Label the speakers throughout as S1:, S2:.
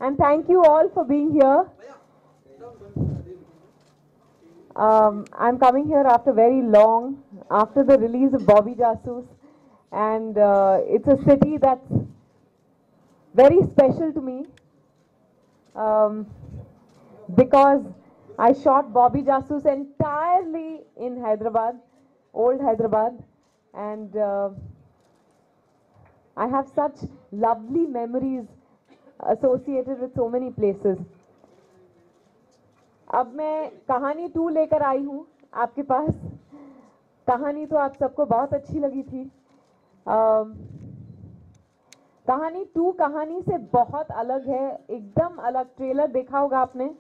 S1: And thank you all for being here. I'm coming here after very long, after the release of Bobby Jasoos, and it's a city that's very special to me because I shot Bobby Jasoos entirely in Hyderabad, old Hyderabad, and I have such lovely memories associated with so many places. अब मैं कहानी 2 लेकर आई हूँ आपके पास। कहानी तो आप सबको बहुत अच्छी लगी थी। कहानी 2 कहानी से बहुत अलग है, एकदम अलग। ट्रेलर देखा होगा आपने,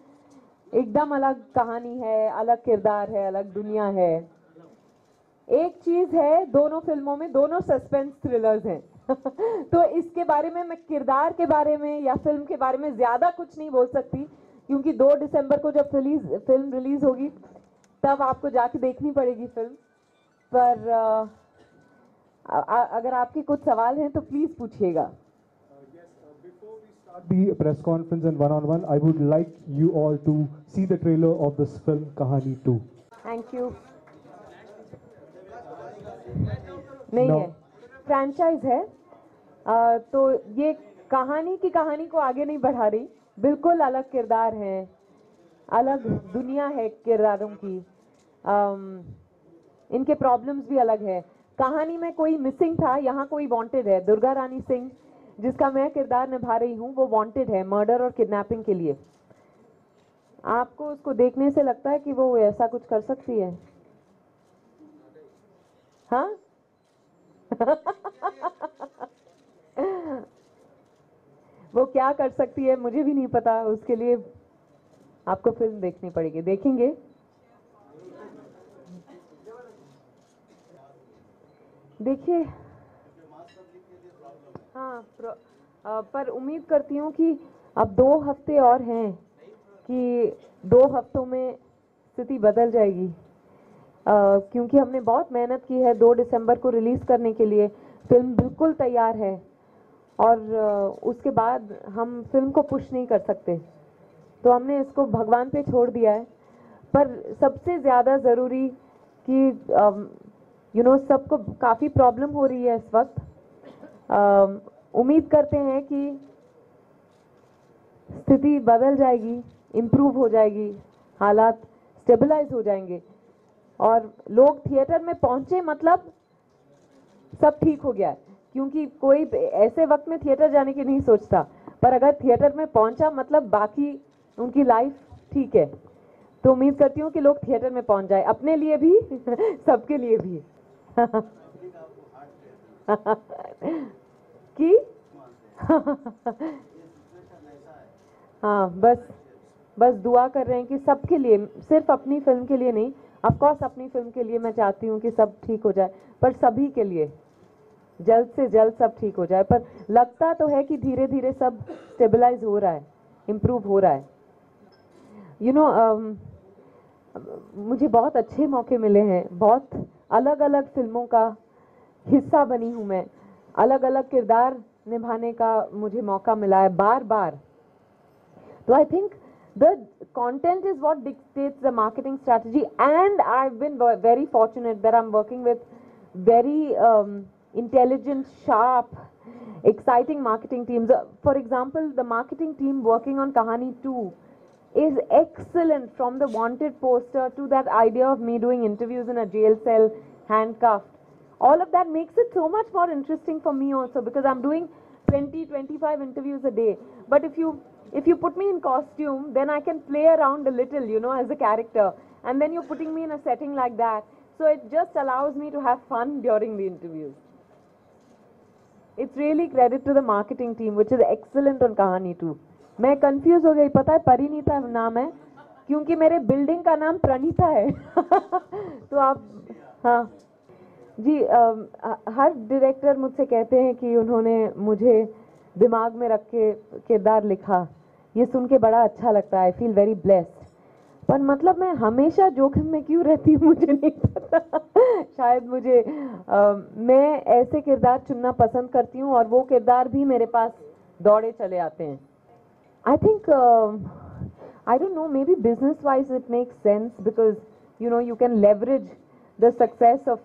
S1: एकदम अलग कहानी है, अलग किरदार है, अलग दुनिया है। एक चीज है, दोनों फिल्मों में दोनों सस्पेंस थ्रिलर्स हैं। तो इसके बारे में मैं किरदार के बारे में या फिल्म के बारे में ज्यादा कुछ नहीं बोल सकती, क्योंकि 2 दिसंबर को जब फिल्म रिलीज होगी तब आपको जाके देखनी पड़ेगी फिल्म। पर अगर आपके कुछ सवाल हैं तो प्लीज पूछिएगा।
S2: The press conference and one-on-one, I would like you all to see the trailer of this film Kahani 2.
S1: Thank you. नहीं है, फ्रैंचाइज है। तो ये कहानी की कहानी को आगे नहीं बढ़ा रही, बिल्कुल अलग किरदार हैं, अलग दुनिया है किरदारों की। इनके प्रॉब्लम्स भी अलग है। कहानी में कोई मिसिंग था, यहाँ कोई वांटेड है। दुर्गा रानी सिंह जिसका मैं किरदार निभा रही हूँ वो वांटेड है मर्डर और किडनैपिंग के लिए। आपको उसको देखने से लगता है कि वो ऐसा कुछ कर सकती है? हाँ वो क्या कर सकती है मुझे भी नहीं पता, उसके लिए आपको फिल्म देखनी पड़ेगी। देखेंगे। देखिए, हाँ, पर उम्मीद करती हूँ कि अब 2 हफ्ते और हैं कि 2 हफ्तों में स्थिति बदल जाएगी, क्योंकि हमने बहुत मेहनत की है 2 दिसंबर को रिलीज करने के लिए। फिल्म बिल्कुल तैयार है और उसके बाद हम फिल्म को पुश नहीं कर सकते, तो हमने इसको भगवान पे छोड़ दिया है। पर सबसे ज़्यादा ज़रूरी कि सबको काफ़ी प्रॉब्लम हो रही है इस वक्त। उम्मीद करते हैं कि स्थिति बदल जाएगी, इम्प्रूव हो जाएगी, हालात स्टेबलाइज हो जाएंगे और लोग थिएटर में पहुंचे मतलब सब ठीक हो गया है। क्योंकि कोई ऐसे वक्त में थिएटर जाने की नहीं सोचता, पर अगर थिएटर में पहुंचा मतलब बाकी उनकी लाइफ ठीक है। तो उम्मीद करती हूँ कि लोग थिएटर में पहुंच जाए, अपने लिए भी सबके लिए भी। कि हाँ, बस दुआ कर रहे हैं कि सबके लिए, सिर्फ अपनी फिल्म के लिए नहीं, ऑफ कोर्स अपनी फिल्म के लिए मैं चाहती हूँ कि सब ठीक हो जाए, पर सभी के लिए जल्द से जल्द सब ठीक हो जाए। पर लगता तो है कि धीरे धीरे सब स्टेबलाइज हो रहा है, इम्प्रूव हो रहा है। मुझे बहुत अच्छे मौके मिले हैं, बहुत अलग अलग फिल्मों का हिस्सा बनी हूँ मैं, अलग अलग किरदार निभाने का मुझे मौका मिला है बार बार। तो I think the content is what dictates the marketing strategy, and I've been very fortunate that I'm working with very intelligent, sharp, exciting marketing teams. For example, the marketing team working on Kahani 2 is excellent, from the wanted poster to that idea of me doing interviews in a jail cell handcuffed. All of that makes it so much more interesting for me also, because I'm doing 20-25 interviews a day. But if you put me in costume, then I can play around a little, as a character. And then you're putting me in a setting like that. So it just allows me to have fun during the interviews. It's really credit to the marketing team, which is excellent on Kahani 2. मैं confuse हो गई, पता है परिणीता नाम है क्योंकि मेरे building का नाम प्रणीता है। तो आप, हाँ जी, हर डायरेक्टर मुझसे कहते हैं कि उन्होंने मुझे दिमाग में रख के किरदार लिखा। ये सुन के बड़ा अच्छा लगता है, आई फील वेरी ब्लेस्ड। पर मतलब मैं हमेशा जोखिम में क्यों रहती हूँ मुझे नहीं पता। शायद मुझे मैं ऐसे किरदार चुनना पसंद करती हूँ और वो किरदार भी मेरे पास दौड़े चले आते हैं। I think I don't know, maybe business wise it makes sense because you know you can leverage the success of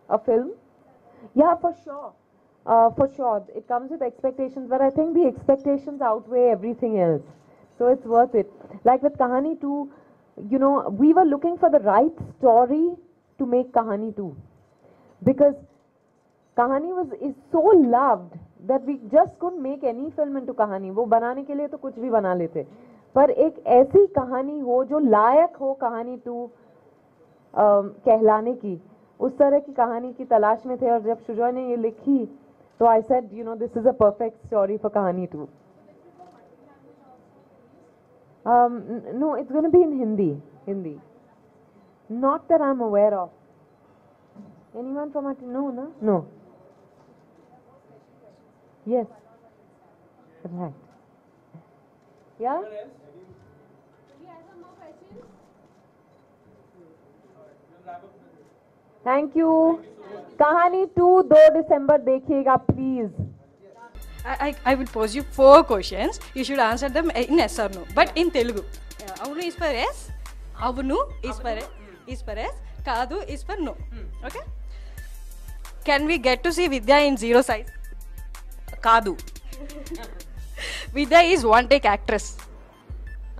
S1: a film. Yeah, for sure. For sure, it comes with expectations, but I think the expectations outweigh everything else. So it's worth it. Like with Kahani 2, you know, we were looking for the right story to make Kahani 2. Because Kahani is so loved that we just couldn't make any film into Kahani. वो बनाने के लिए तो कुछ भी बना लेते, पर एक ऐसी कहानी हो जो लायक हो कहानी 2 कहलाने की, उस तरह की कहानी की तलाश में थे। और जब शुजॉय ने ये लिखी तो I said, you know, this is a perfect story for Kahani 2. No, it's going to be in Hindi. Not that I'm aware of. Anyone from our team? No. Yes. Right. Yeah? Thank you. कहानी 2 2 दिसंबर देखिएगा please.
S3: I will pose you 4 questions. You should answer them in yes or no, but in Telugu. Avunu is for yes. Avunu is for yes. Kaadu is for no. Okay. Can we get to see Vidya in 0 size?
S4: Kaadu.
S3: Vidya is one take actress.